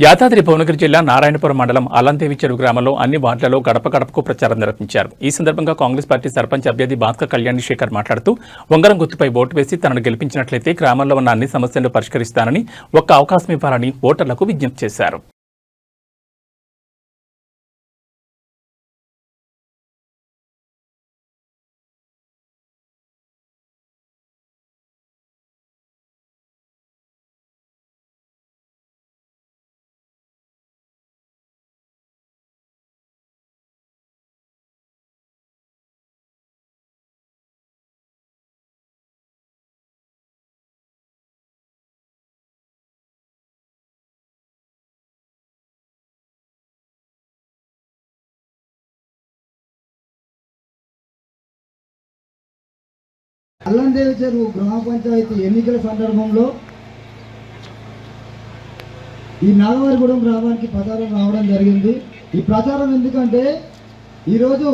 యాదాద్రి భువనగిరి జిల్లా నారాయణపురం మండలం అల్లందేవి చెరువు గ్రామంలో అన్ని వార్డులలో గడప గడపకు ప్రచారం నిర్వహించారు. ఈ సందర్భంగా కాంగ్రెస్ పార్టీ సర్పంచ్ అభ్యర్థి భాస్కర్ కళ్యాణి శేఖర్ మాట్లాడుతూ ఉంగరం గుర్తుపై ఓటు వేసి తనను గెలిపించినట్లయితే గ్రామంలో ఉన్న అన్ని సమస్యలను పరిష్కరిస్తానని ఒక్క అవకాశం ఇవ్వాలని ఓటర్లకు విజ్ఞప్తి చేశారు. అల్లందేవి చెరువు గ్రామ పంచాయతీ ఎన్నికల సందర్భంలో ఈ నాగవారిగూడెం గ్రామానికి ప్రచారం రావడం జరిగింది. ఈ ప్రచారం ఎందుకంటే ఈరోజు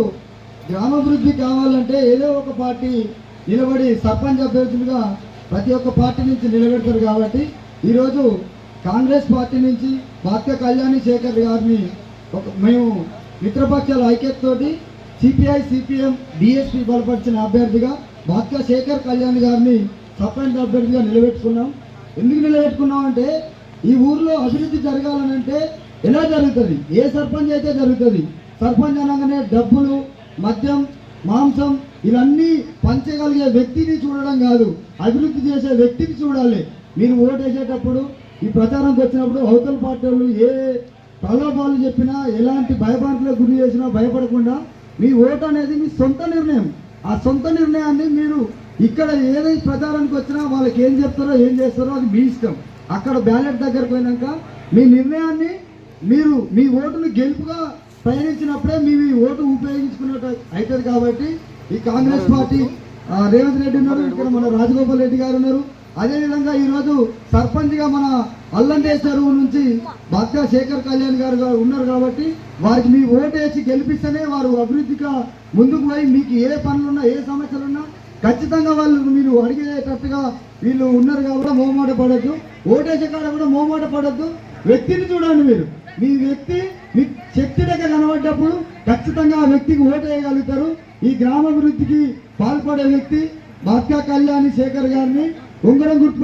గ్రామాభివృద్ధి కావాలంటే ఏదో ఒక పార్టీ నిలబడి సర్పంచ్ అభ్యర్థులుగా ప్రతి ఒక్క పార్టీ నుంచి నిలబెడతారు. కాబట్టి ఈరోజు కాంగ్రెస్ పార్టీ నుంచి భాస్కర్ కళ్యాణి శేఖర్ గారిని మేము మిత్రపక్షాల ఐక్యతతోటి సిపిఐ సిపిఎం డిఎస్పీ బలపరిచిన అభ్యర్థిగా భాస్కర్ శేఖర్ కళ్యాణ్ గారిని సర్పంచ్ అభ్యర్థిగా నిలబెట్టుకున్నాం. ఎందుకు నిలబెట్టుకున్నాం అంటే ఈ ఊర్లో అభివృద్ధి జరగాలనంటే ఎలా జరుగుతుంది? ఏ సర్పంచ్ అయితే జరుగుతుంది. సర్పంచ్ అనగానే డబ్బులు, మద్యం, మాంసం ఇవన్నీ పంచగలిగే వ్యక్తిని చూడడం కాదు, అభివృద్ధి చేసే వ్యక్తిని చూడాలి. మీరు ఓటు వేసేటప్పుడు ఈ ప్రచారంకి వచ్చినప్పుడు అవతల పార్టీలు ఏ ప్రలోభాలు చెప్పినా ఎలాంటి భయభ్రాంతులకు గురి చేసినా భయపడకుండా మీ ఓటు అనేది మీ సొంత నిర్ణయం. ఆ సొంత నిర్ణయాన్ని మీరు ఇక్కడ ఏదైతే ప్రచారానికి వచ్చినా వాళ్ళకి ఏం చెప్తారో ఏం చేస్తారో అది మీ ఇష్టం. అక్కడ బ్యాలెట్ దగ్గరకు పోయినాక మీ నిర్ణయాన్ని మీరు మీ ఓటును గెలుపుగా ప్రయాణించినప్పుడే మీ ఓటు ఉపయోగించుకున్నట్టు అవుతుంది. కాబట్టి ఈ కాంగ్రెస్ పార్టీ రేవంత్ రెడ్డి ఉన్నారు, ఇక్కడ మన రాజగోపాల్ రెడ్డి గారు ఉన్నారు. అదేవిధంగా ఈరోజు సర్పంచ్గా మన అల్లందేవి చెరువు నుంచి భాస్కర్ శేఖర్ కళ్యాణ్ గారు ఉన్నారు. కాబట్టి వారికి మీ ఓటు వేసి గెలిపిస్తేనే వారు అభివృద్ధిగా ముందుకు పోయి మీకు ఏ పనులున్నా ఏ సమస్యలున్నా ఖచ్చితంగా వాళ్ళు మీరు అడిగేటట్టుగా వీళ్ళు ఉన్నారు. కాబట్టి మోమాట పడద్దు, ఓటేసే కాడ కూడా మోమాట పడద్దు. వ్యక్తిని చూడండి. మీరు మీ వ్యక్తి మీ శక్తి దగ్గర కనబడ్డప్పుడు ఖచ్చితంగా ఆ వ్యక్తికి ఓటు వేయగలుగుతారు. ఈ గ్రామాభివృద్ధికి పాల్పడే వ్యక్తి భాస్కర్ కళ్యాణి శేఖర్ గారిని ఉంగరం గుర్తు